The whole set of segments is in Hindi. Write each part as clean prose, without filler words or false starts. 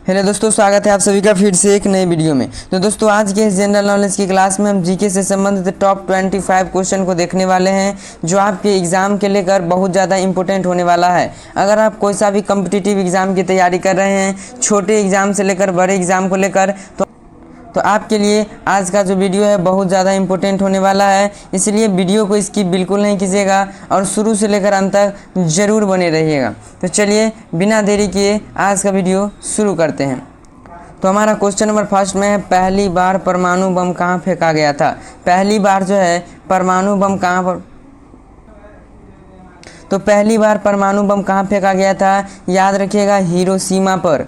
हेलो दोस्तों, स्वागत है आप सभी का फिर से एक नई वीडियो में। तो दोस्तों, आज के इस जनरल नॉलेज की क्लास में हम जीके से संबंधित टॉप 25 क्वेश्चन को देखने वाले हैं, जो आपके एग्ज़ाम के लेकर बहुत ज़्यादा इंपॉर्टेंट होने वाला है। अगर आप कोई सा भी कम्पिटिटिव एग्ज़ाम की तैयारी कर रहे हैं, छोटे एग्ज़ाम से लेकर बड़े एग्ज़ाम को लेकर, तो आपके लिए आज का जो वीडियो है बहुत ज़्यादा इंपॉर्टेंट होने वाला है। इसलिए वीडियो को स्किप बिल्कुल नहीं कीजिएगा और शुरू से लेकर अंत तक ज़रूर बने रहिएगा। तो चलिए बिना देरी किए आज का वीडियो शुरू करते हैं। तो हमारा क्वेश्चन नंबर फर्स्ट में है, पहली बार परमाणु बम कहाँ फेंका गया था। पहली बार जो है परमाणु बम कहाँ पर तो पहली बार परमाणु बम कहाँ फेंका गया था, याद रखिएगा हिरोशिमा पर।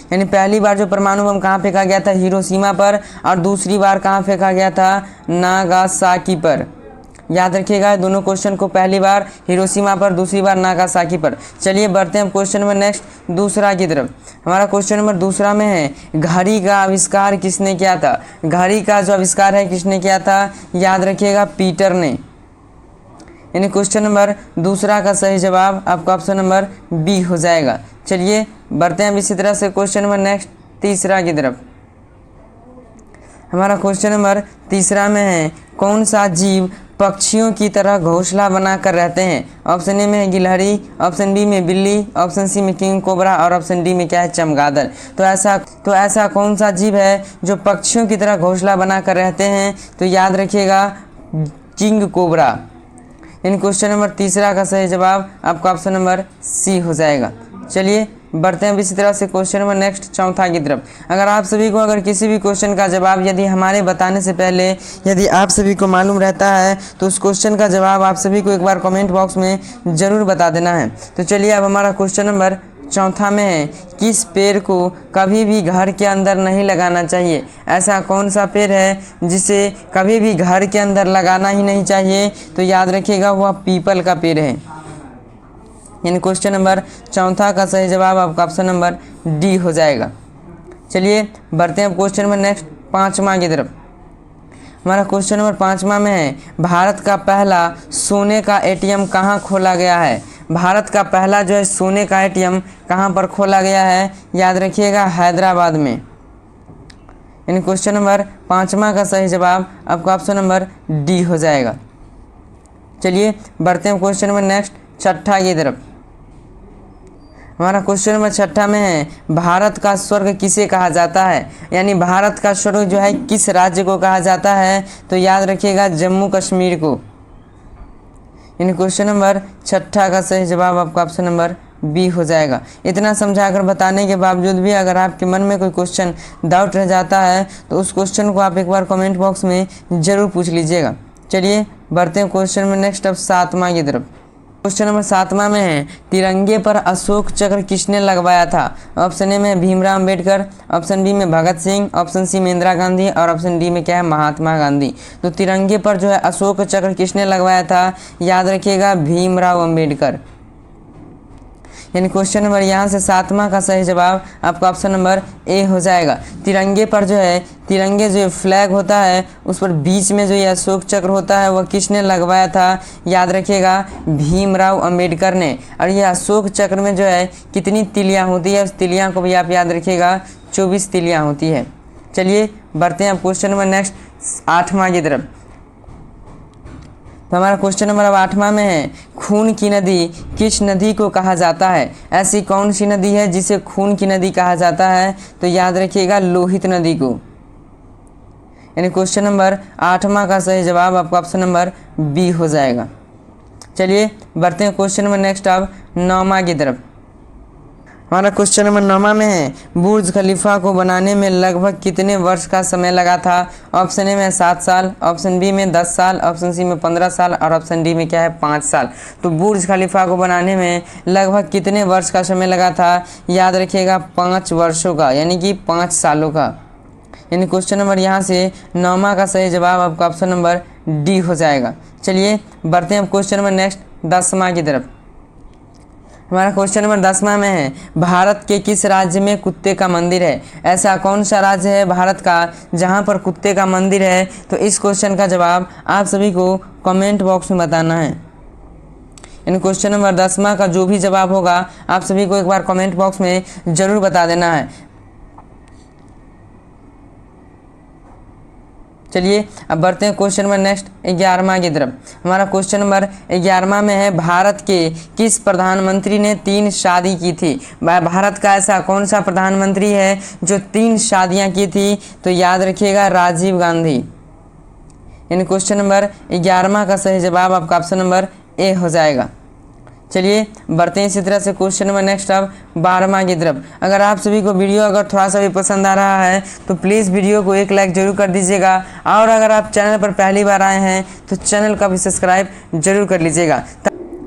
यानी पहली बार जो परमाणु बम कहाँ फेंका गया था, हिरोशिमा पर, और दूसरी बार कहाँ फेंका गया था, नागासाकी पर। याद रखिएगा दोनों क्वेश्चन को, पहली बार हिरोशिमा पर, दूसरी बार नागासाकी पर। चलिए बढ़ते हैं क्वेश्चन नंबर नेक्स्ट दूसरा की तरफ। हमारा क्वेश्चन नंबर दूसरा में है, घड़ी का आविष्कार किसने किया था। घड़ी का जो आविष्कार है किसने किया था, याद रखिएगा पीटर ने। यानी क्वेश्चन नंबर दूसरा का सही जवाब आपका ऑप्शन नंबर बी हो जाएगा। चलिए बढ़ते हैं इसी तरह से क्वेश्चन नंबर नेक्स्ट तीसरा की तरफ। हमारा क्वेश्चन नंबर तीसरा में है, कौन सा जीव पक्षियों की तरह घोंसला बनाकर रहते हैं। ऑप्शन ए में है गिलहरी, ऑप्शन बी में बिल्ली, ऑप्शन सी में किंग कोबरा और ऑप्शन डी में क्या है, चमगादड़। तो ऐसा कौन सा जीव है जो पक्षियों की तरह घोंसला बनाकर रहते हैं, तो याद रखिएगा किंग कोबरा। इन क्वेश्चन नंबर तीसरा का सही जवाब आपका ऑप्शन नंबर सी हो जाएगा। चलिए बढ़ते हैं इसी तरह से क्वेश्चन नंबर नेक्स्ट चौथा की तरफ। अगर किसी भी क्वेश्चन का जवाब यदि हमारे बताने से पहले यदि आप सभी को मालूम रहता है, तो उस क्वेश्चन का जवाब आप सभी को एक बार कमेंट बॉक्स में ज़रूर बता देना है। तो चलिए अब हमारा क्वेश्चन नंबर चौथा में है, किस पेड़ को कभी भी घर के अंदर नहीं लगाना चाहिए। ऐसा कौन सा पेड़ है जिसे कभी भी घर के अंदर लगाना ही नहीं चाहिए, तो याद रखिएगा वह पीपल का पेड़ है। यानी क्वेश्चन नंबर चौथा का सही जवाब आपका ऑप्शन नंबर डी हो जाएगा। चलिए बढ़ते हैं क्वेश्चन नंबर नेक्स्ट पाँचवा की तरफ। हमारा क्वेश्चन नंबर पाँचवा में है, भारत का पहला सोने का एटीएम कहाँ खोला गया है। भारत का पहला जो है सोने का एटीएम कहाँ पर खोला गया है, याद रखिएगा हैदराबाद में। यानी क्वेश्चन नंबर पाँचवा का सही जवाब आपका ऑप्शन नंबर डी हो जाएगा। चलिए बढ़ते हैं क्वेश्चन नंबर नेक्स्ट छठा की तरफ। हमारा क्वेश्चन नंबर छठा में है, भारत का स्वर्ग किसे कहा जाता है। यानी भारत का स्वर्ग जो है किस राज्य को कहा जाता है, तो याद रखिएगा जम्मू कश्मीर को। यानी क्वेश्चन नंबर छठा का सही जवाब आपका ऑप्शन नंबर बी हो जाएगा। इतना समझाकर बताने के बावजूद भी अगर आपके मन में कोई क्वेश्चन डाउट रह जाता है, तो उस क्वेश्चन को आप एक बार कमेंट बॉक्स में ज़रूर पूछ लीजिएगा। चलिए बढ़ते हैं क्वेश्चन में नेक्स्ट अब सातवां की तरफ। क्वेश्चन नंबर सातवां में है, तिरंगे पर अशोक चक्र किसने लगवाया था। ऑप्शन ए में भीमराव अम्बेडकर, ऑप्शन बी में भगत सिंह, ऑप्शन सी में इंदिरा गांधी और ऑप्शन डी में क्या है, महात्मा गांधी। तो तिरंगे पर जो है अशोक चक्र किसने लगवाया था, याद रखिएगा भीमराव अम्बेडकर। यानी क्वेश्चन नंबर यहाँ से सातवां का सही जवाब आपका ऑप्शन नंबर ए हो जाएगा। तिरंगे पर जो है, तिरंगे जो फ्लैग होता है उस पर बीच में जो ये अशोक चक्र होता है वह किसने लगवाया था, याद रखिएगा भीमराव अम्बेडकर ने। और ये अशोक चक्र में जो है कितनी तिलियाँ होती है, उस तिलियाँ को भी आप याद रखिएगा 24 तिलियाँ होती है। चलिए बढ़ते हैं अब क्वेश्चन नंबर नेक्स्ट आठवां की तरफ। तो हमारा क्वेश्चन नंबर अब आठवां में है, खून की नदी किस नदी को कहा जाता है। ऐसी कौन सी नदी है जिसे खून की नदी कहा जाता है, तो याद रखिएगा लोहित नदी को। यानी क्वेश्चन नंबर आठवां का सही जवाब आपका ऑप्शन नंबर बी हो जाएगा। चलिए बढ़ते हैं क्वेश्चन नंबर नेक्स्ट अब नौवां की तरफ। हमारा क्वेश्चन नंबर नौवां में है, बुर्ज खलीफा को बनाने में लगभग कितने वर्ष का समय लगा था। ऑप्शन ए में 7 साल, ऑप्शन बी में 10 साल, ऑप्शन सी में 15 साल और ऑप्शन डी में क्या है, 5 साल। तो बुर्ज खलीफा को बनाने में लगभग कितने वर्ष का समय लगा था, याद रखिएगा 5 वर्षों का, यानी कि 5 सालों का। यानी क्वेश्चन नंबर यहाँ से नौवां का सही जवाब आपका ऑप्शन नंबर डी हो जाएगा। चलिए बढ़ते हैं क्वेश्चन नंबर नेक्स्ट 10वां की तरफ। हमारा क्वेश्चन नंबर 10वां में है, भारत के किस राज्य में कुत्ते का मंदिर है। ऐसा कौन सा राज्य है भारत का जहां पर कुत्ते का मंदिर है, तो इस क्वेश्चन का जवाब आप सभी को कमेंट बॉक्स में बताना है। इन क्वेश्चन नंबर 10वां का जो भी जवाब होगा आप सभी को एक बार कमेंट बॉक्स में ज़रूर बता देना है। चलिए अब बढ़ते हैं क्वेश्चन नंबर नेक्स्ट 11वां की तरफ। हमारा क्वेश्चन नंबर 11वां में है, भारत के किस प्रधानमंत्री ने 3 शादी की थी। भारत का ऐसा कौन सा प्रधानमंत्री है जो 3 शादियां की थी, तो याद रखिएगा राजीव गांधी। इन क्वेश्चन नंबर 11वां का सही जवाब आपका ऑप्शन नंबर ए हो जाएगा। चलिए बढ़ते हैं इसी तरह से क्वेश्चन नंबर नेक्स्ट अब 12वां की तरफ। अगर आप सभी को वीडियो अगर थोड़ा सा भी पसंद आ रहा है तो प्लीज़ वीडियो को एक लाइक जरूर कर दीजिएगा, और अगर आप चैनल पर पहली बार आए हैं तो चैनल का भी सब्सक्राइब जरूर कर लीजिएगा।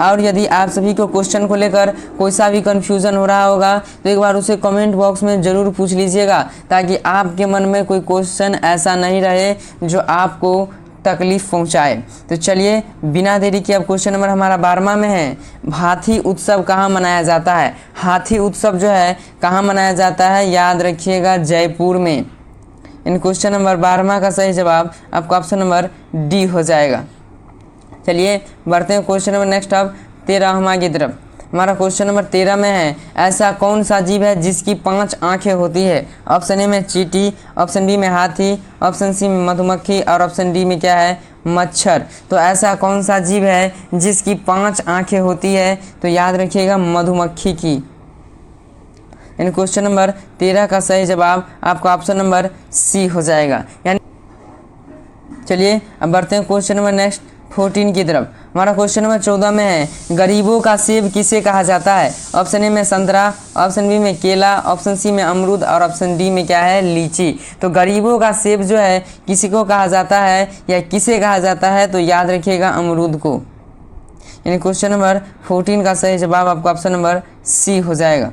और यदि आप सभी को क्वेश्चन को लेकर कोई सा भी कन्फ्यूज़न हो रहा होगा तो एक बार उसे कमेंट बॉक्स में ज़रूर पूछ लीजिएगा, ताकि आपके मन में कोई क्वेश्चन ऐसा नहीं रहे जो आपको तकलीफ पहुंचाए। तो चलिए बिना देरी के अब क्वेश्चन नंबर हमारा 12वां में है, हाथी उत्सव कहाँ मनाया जाता है। हाथी उत्सव जो है कहाँ मनाया जाता है, याद रखिएगा जयपुर में। इन क्वेश्चन नंबर 12वां का सही जवाब आपका ऑप्शन नंबर डी हो जाएगा। चलिए बढ़ते हैं क्वेश्चन नंबर नेक्स्ट अब 13वां की तरफ। हमारा क्वेश्चन नंबर 13 में है, ऐसा कौन सा जीव है जिसकी 5 आंखें होती है। ऑप्शन ए में चींटी, ऑप्शन बी में हाथी, ऑप्शन सी में मधुमक्खी और ऑप्शन डी में क्या है, मच्छर। तो ऐसा कौन सा जीव है जिसकी 5 आंखें होती है, तो याद रखिएगा मधुमक्खी की। इन क्वेश्चन नंबर 13 का सही जवाब आपका ऑप्शन नंबर सी हो जाएगा। यानी चलिए अब बढ़ते हैं क्वेश्चन नंबर नेक्स्ट 14 की तरफ। हमारा क्वेश्चन नंबर 14 में है, गरीबों का सेब किसे कहा जाता है। ऑप्शन ए में संतरा, ऑप्शन बी में केला, ऑप्शन सी में अमरूद और ऑप्शन डी में क्या है, लीची। तो गरीबों का सेब जो है किसी को कहा जाता है या किसे कहा जाता है, तो याद रखिएगा अमरूद को। यानी क्वेश्चन नंबर 14 का सही जवाब आपका ऑप्शन नंबर सी हो जाएगा।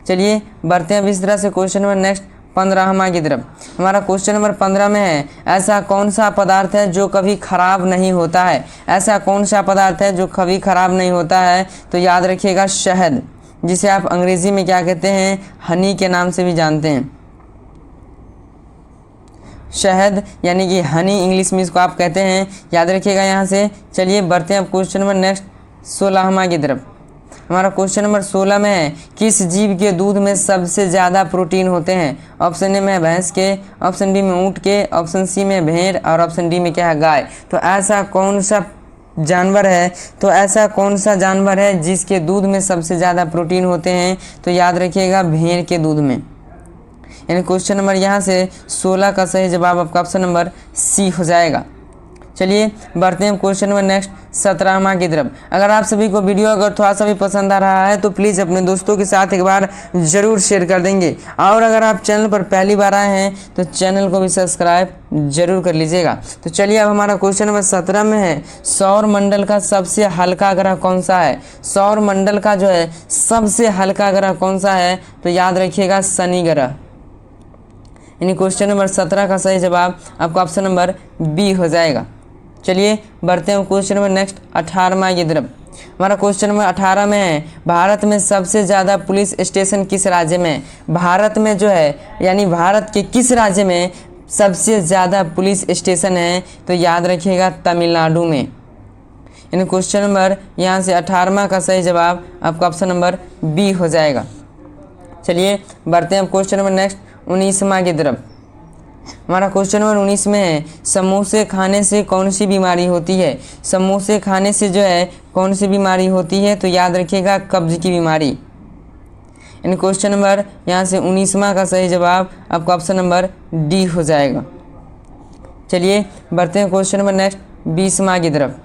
चलिए बढ़ते हैं अब इस तरह से क्वेश्चन नंबर नेक्स्ट 15वां की तरफ। हमारा क्वेश्चन नंबर 15 में है, ऐसा कौन सा पदार्थ है जो कभी खराब नहीं होता है। ऐसा कौन सा पदार्थ है जो कभी खराब नहीं होता है, तो याद रखिएगा शहद, जिसे आप अंग्रेजी में क्या कहते हैं, हनी के नाम से भी जानते हैं। शहद यानी कि हनी इंग्लिश में इसको आप कहते हैं, याद रखिएगा यहाँ से। चलिए बढ़ते हैं अब क्वेश्चन नंबर नेक्स्ट 16वां की तरफ। हमारा क्वेश्चन नंबर 16 में है, किस जीव के दूध में सबसे ज़्यादा प्रोटीन होते हैं। ऑप्शन ए में भैंस के, ऑप्शन बी में ऊँट के, ऑप्शन सी में भेड़ और ऑप्शन डी में क्या है, गाय। तो ऐसा कौन सा जानवर है, तो ऐसा कौन सा जानवर है जिसके दूध में सबसे ज़्यादा प्रोटीन होते हैं, तो याद रखिएगा भेड़ के दूध में। यानी क्वेश्चन नंबर यहाँ से 16 का सही जवाब आपका ऑप्शन नंबर सी हो जाएगा। चलिए बढ़ते हैं क्वेश्चन नंबर नेक्स्ट 17वां की तरफ। अगर आप सभी को वीडियो अगर थोड़ा सा भी पसंद आ रहा है तो प्लीज़ अपने दोस्तों के साथ एक बार ज़रूर शेयर कर देंगे, और अगर आप चैनल पर पहली बार आए हैं तो चैनल को भी सब्सक्राइब जरूर कर लीजिएगा। तो चलिए अब हमारा क्वेश्चन नंबर 17 में है, सौर मंडल का सबसे हल्का ग्रह कौन सा है। सौर मंडल का जो है सबसे हल्का ग्रह कौन सा है, तो याद रखिएगा शनि ग्रह। यानी क्वेश्चन नंबर 17 का सही जवाब आपका ऑप्शन नंबर बी हो जाएगा। चलिए बढ़ते हैं क्वेश्चन नंबर नेक्स्ट 18वां की तरफ। हमारा क्वेश्चन नंबर 18 में है, भारत में सबसे ज़्यादा पुलिस स्टेशन किस राज्य में। भारत में जो है यानी भारत के किस राज्य में सबसे ज़्यादा पुलिस स्टेशन है, तो याद रखिएगा तमिलनाडु में। यानी क्वेश्चन नंबर यहाँ से 18वां का सही जवाब आपका ऑप्शन नंबर बी हो जाएगा। चलिए बढ़ते हैं क्वेश्चन नंबर नेक्स्ट 19वां की तरफ। हमारा क्वेश्चन नंबर 19 में है, समोसे खाने से कौन सी बीमारी होती है। समोसे खाने से जो है कौन सी बीमारी होती है, तो याद रखिएगा कब्ज की बीमारी। इन क्वेश्चन नंबर यहाँ से 19वां का सही जवाब आपका ऑप्शन नंबर डी हो जाएगा। चलिए बढ़ते हैं क्वेश्चन नंबर नेक्स्ट 20वां की तरफ।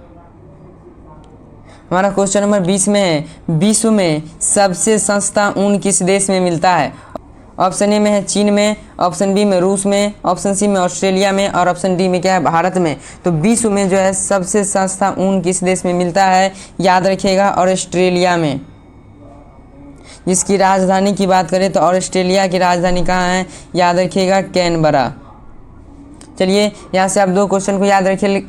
हमारा क्वेश्चन नंबर 20 में है, विश्व में सबसे सस्ता ऊन किस देश में मिलता है। ऑप्शन ए में है चीन में, ऑप्शन बी में रूस में, ऑप्शन सी में ऑस्ट्रेलिया में और ऑप्शन डी में क्या है, भारत में। तो विश्व में जो है सबसे सस्ता ऊन किस देश में मिलता है, याद रखिएगा ऑस्ट्रेलिया में। जिसकी राजधानी की बात करें तो ऑस्ट्रेलिया की राजधानी कहाँ है, याद रखिएगा कैनबरा। चलिए यहाँ से आप 2 क्वेश्चन को याद रखिए।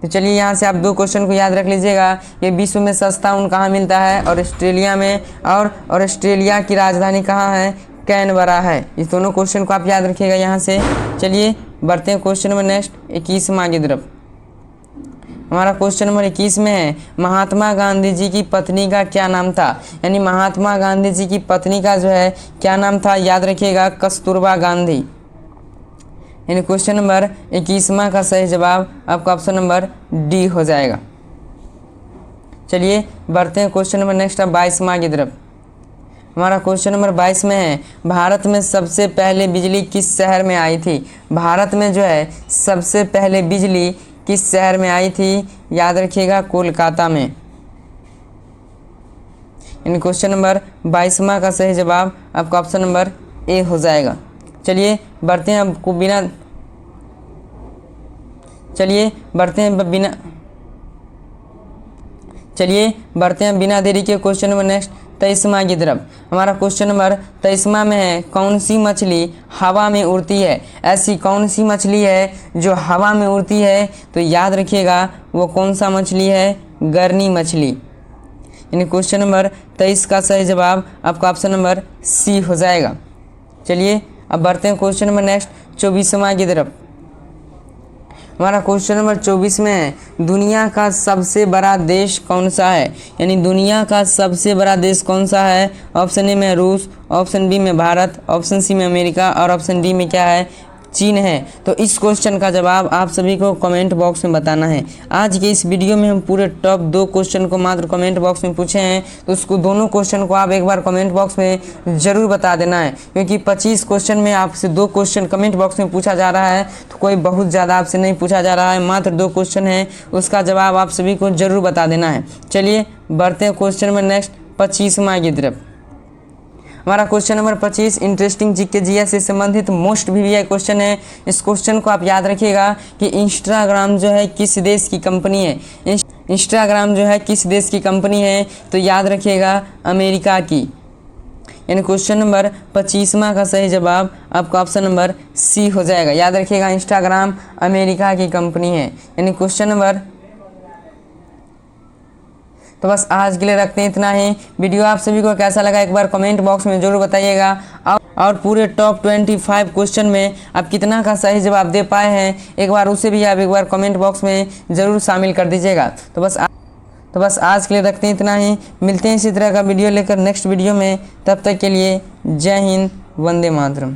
तो चलिए यहाँ से आप 2 क्वेश्चन को याद रख लीजिएगा। ये विश्व में सस्ता ऊन कहाँ मिलता है, ऑस्ट्रेलिया में, और ऑस्ट्रेलिया की राजधानी कहाँ है, कैनबरा है। इस दोनों क्वेश्चन को आप याद रखिएगा यहाँ से। चलिए बढ़ते हैं क्वेश्चन नंबर नेक्स्ट 21वां की तरफ। हमारा क्वेश्चन नंबर 21 में है, महात्मा गांधी जी की पत्नी का क्या नाम था। यानी महात्मा गांधी जी की पत्नी का जो है क्या नाम था, याद रखिएगा कस्तूरबा गांधी। यानी क्वेश्चन नंबर 21वां का सही जवाब आपका ऑप्शन नंबर डी हो जाएगा। चलिए बढ़ते हैं क्वेश्चन नंबर नेक्स्ट 22वां की तरफ। हमारा क्वेश्चन नंबर 22 में है, भारत में सबसे पहले बिजली किस शहर में आई थी? भारत में जो है सबसे पहले बिजली किस शहर में आई थी? याद रखिएगा कोलकाता में। इन क्वेश्चन नंबर 22वां का सही जवाब आपका ऑप्शन नंबर ए हो जाएगा। चलिए बढ़ते हैं अब बिना देरी के क्वेश्चन नंबर नेक्स्ट 23वां की तरफ। हमारा क्वेश्चन नंबर 23वां में है, कौन सी मछली हवा में उड़ती है? ऐसी कौन सी मछली है जो हवा में उड़ती है? तो याद रखिएगा वो कौन सा मछली है? गरनी मछली। यानी क्वेश्चन नंबर 23 का सही जवाब आपका ऑप्शन नंबर सी हो जाएगा। चलिए अब बढ़ते हैं क्वेश्चन नंबर नेक्स्ट 24वां की तरफ। हमारा क्वेश्चन नंबर 24 में है, दुनिया का सबसे बड़ा देश कौन सा है? यानी दुनिया का सबसे बड़ा देश कौन सा है? ऑप्शन ए में रूस, ऑप्शन बी में भारत, ऑप्शन सी में अमेरिका और ऑप्शन डी में क्या है? चीन है। तो इस क्वेश्चन का जवाब आप सभी को कमेंट बॉक्स में बताना है। आज के इस वीडियो में हम पूरे टॉप 2 क्वेश्चन को मात्र कमेंट बॉक्स में पूछे हैं, तो उसको दोनों क्वेश्चन को आप एक बार कमेंट बॉक्स में ज़रूर बता देना है, क्योंकि 25 क्वेश्चन में आपसे 2 क्वेश्चन कमेंट बॉक्स में पूछा जा रहा है, तो कोई बहुत ज़्यादा आपसे नहीं पूछा जा रहा है, मात्र 2 क्वेश्चन है, उसका जवाब आप सभी को ज़रूर बता देना है। चलिए बढ़ते हैं क्वेश्चन में नेक्स्ट 25वां की तरफ। हमारा question number 25 interesting GK GS से संबंधित मोस्ट वीवीआई क्वेश्चन है। इस क्वेश्चन को आप याद रखिएगा कि इंस्टाग्राम जो है किस देश की कंपनी है? इंस्टाग्राम जो है किस देश की कंपनी है? तो याद रखिएगा अमेरिका की। यानी क्वेश्चन नंबर 25वां का सही जवाब आपका ऑप्शन नंबर सी हो जाएगा। याद रखिएगा इंस्टाग्राम अमेरिका की कंपनी है। यानी क्वेश्चन नंबर, तो बस आज के लिए रखते हैं इतना ही। वीडियो आप सभी को कैसा लगा एक बार कमेंट बॉक्स में ज़रूर बताइएगा, और पूरे टॉप 25 क्वेश्चन में आप कितना का सही जवाब दे पाए हैं एक बार उसे भी आप एक बार कमेंट बॉक्स में ज़रूर शामिल कर दीजिएगा। तो बस आज के लिए रखते हैं इतना ही। मिलते हैं इसी तरह का वीडियो लेकर नेक्स्ट वीडियो में। तब तक के लिए जय हिंद, वंदे मातरम।